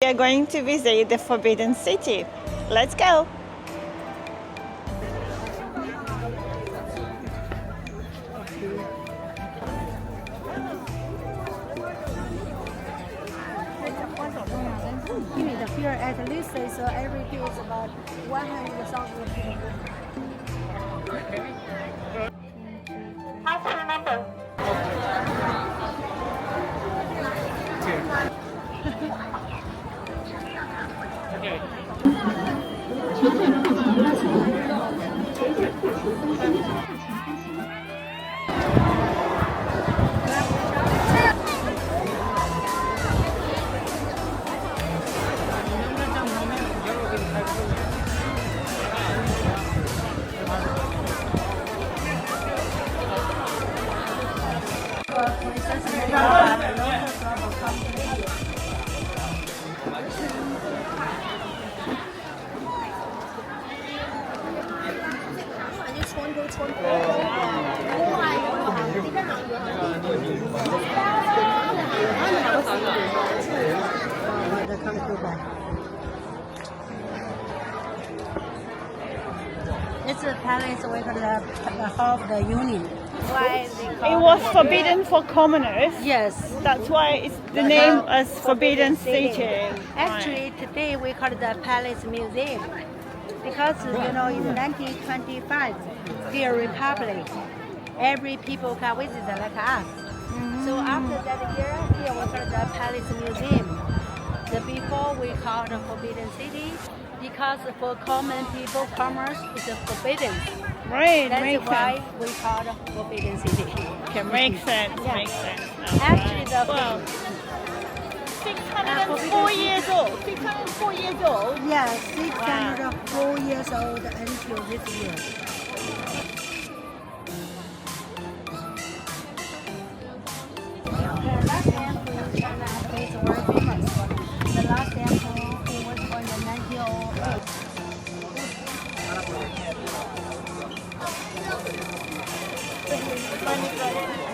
We are going to visit the Forbidden City. Let's go! Here at least so every day is about 100,000 people. It's a palace we call the Hall of the Union. Why they call It was forbidden for commoners. Yes. That's why it's the name as Forbidden City. Actually, today we call it the Palace Museum because in 1925, here Republic, every people can visit like us. So after that year, here we call it the Palace Museum. The before we call the Forbidden City because for common people, commerce is forbidden. Right, That's makes why sense. we call it Forbidden City. Okay, makes sense, Yeah. makes sense. Actually, the Well, 604 years old. 604 years old. Yeah, 604 years old until this year. The last temple in China is very famous. The last temple it was born in 1908. Funny,